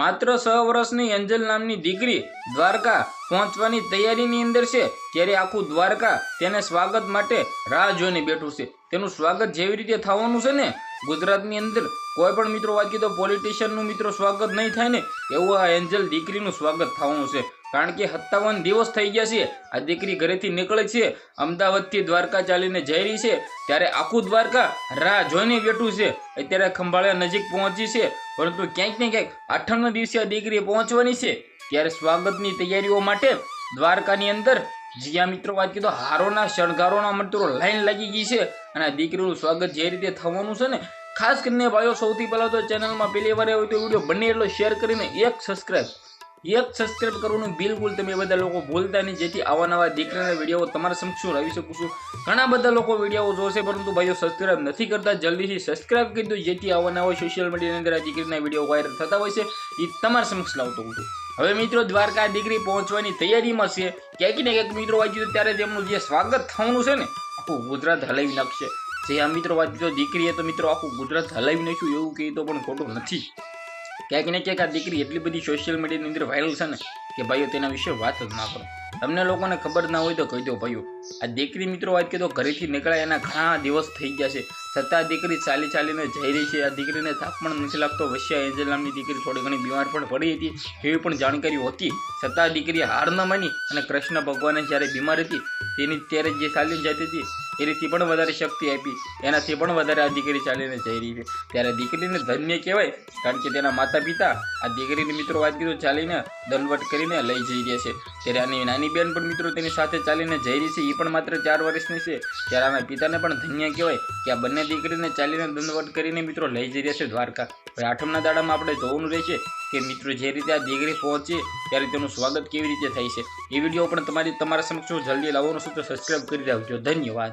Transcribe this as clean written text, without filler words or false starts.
માત્ર 6 વર્ષની એન્જલ નામની દીકરી દ્વારકા પહોંચવાની તૈયારીની અંદર છે ત્યારે આખું દ્વારકા તેને સ્વાગત માટે રાહ જોઈને બેઠું છે। તેનું સ્વાગત જેવી રીતે થવાનું છે ને, ગુજરાતની અંદર કોઈ પણ મિત્રો વાત કીધો પોલિટિશિયનનું મિત્રો સ્વાગત નહીં થાય ને એવું આ એન્જલ દીકરીનું સ્વાગત થવાનું છે। કારણ કે 57 દિવસ થઈ ગયા છે આ દીકરી ઘરેથી નીકળે છે, અમદાવાદથી દ્વારકા ચાલીને જઈ રહી છે ત્યારે આખું દ્વારકા રાહ જોઈને બેઠું છે। અત્યારે ખંભાળિયા નજીક પહોંચી છે, પરંતુ ક્યાંક ને ક્યાંક 8મના દિવસે આ દીકરી પહોંચવાની છે ત્યારે સ્વાગતની તૈયારીઓ માટે દ્વારકાની અંદર જ્યાં મિત્રો વાત કીધો હારોના શણગારોના મિત્રો લાઈન લાગી ગઈ છે અને આ દીકરીનું સ્વાગત જે રીતે થવાનું છે ને, ખાસ કરીને ભાઈઓ સૌથી પહેલા તો ચેનલમાં પહેલી વાર આવ્યો તો વિડીયો બને એટલો શેર કરીને એક સબસ્ક્રાઇબ કરવાનું બિલકુલ તમે બધા લોકો ભૂલતા નહીં, જેથી આવા નવા દીકરાના વિડીયો તમારા સમક્ષ હું લાવી શકું છું। ઘણા બધા લોકો વિડીયો જોશે પરંતુ ભાઈઓ સબસ્ક્રાઇબ નથી કરતા, જલ્દીથી સબસ્ક્રાઇબ કરી દો જેથી આવા નવા સોશિયલ મીડિયાની અંદર આ દીકરીના વિડીયો વાયરલ થતા હોય છે એ તમારા સમક્ષ લાવતો હોઉં છું। હવે મિત્રો દ્વારકા દીકરી પહોંચવાની તૈયારીમાં છે, ક્યાંક ને ક્યાંક મિત્રો વાંચ્યું ત્યારે તેમનું જે સ્વાગત થવાનું છે ને આખું ગુજરાત હલાવી નાખશે। જે આ મિત્રો વાંચ્યું દીકરીએ તો મિત્રો આખું ગુજરાત હલાવી નાખ્યું એવું કહી તો પણ ખોટું નથી। ક્યાંક ને ક્યાંક આ દીકરી એટલી બધી સોશિયલ મીડિયાની અંદર વાયરલ છે ને કે ભાઈઓ તેના વિશે વાત જ ના કરો। તમને લોકોને ખબર ના હોય તો કહી દો ભાઈઓ, આ દીકરી મિત્રો વાત કીધો ઘરેથી નીકળ્યા એના ઘણા દિવસ થઈ ગયા છે, છતાં દીકરી ચાલીને જઈ રહી છે। આ દીકરીને તાપ પણ નથી લાગતો। વશ્યા એન્જલ નામની દીકરી થોડી ઘણી બીમાર પણ પડી હતી એવી પણ જાણકારી હતી, છતાં દીકરી હાર ન માની અને કૃષ્ણ ભગવાને જ્યારે બીમાર હતી તેની ત્યારે જે ચાલીને જતી હતી એનાથી પણ વધારે શક્તિ આપી, એનાથી પણ વધારે આ દીકરી ચાલીને જઈ રહી છે ત્યારે દીકરીને ધન્ય કહેવાય। કારણ કે તેના માતા પિતા આ દીકરીની મિત્રો વાત કીધું ચાલીને દંડવટ કરીને લઈ જઈ રહ્યા છે, ત્યારે આની નાની બેન પણ મિત્રો તેની સાથે ચાલીને જઈ રહી છે, એ પણ માત્ર 4 વર્ષની છે। ત્યારે આના પિતાને પણ ધન્ય કહેવાય કે આ બંને દીકરીને ચાલીને દંડવટ કરીને મિત્રો લઈ જઈ રહ્યા છે દ્વારકા। હવે 8મના દાડામાં આપણે જોવાનું રહેશે કે મિત્રો જે રીતે આ દીકરી પહોંચે ત્યારે તેનું સ્વાગત કેવી રીતે થાય છે। એ વિડીયો પણ તમારા સમક્ષ જલ્દી લાવવાનો છું, તો સબસ્ક્રાઇબ કરી રાખજો। ધન્યવાદ।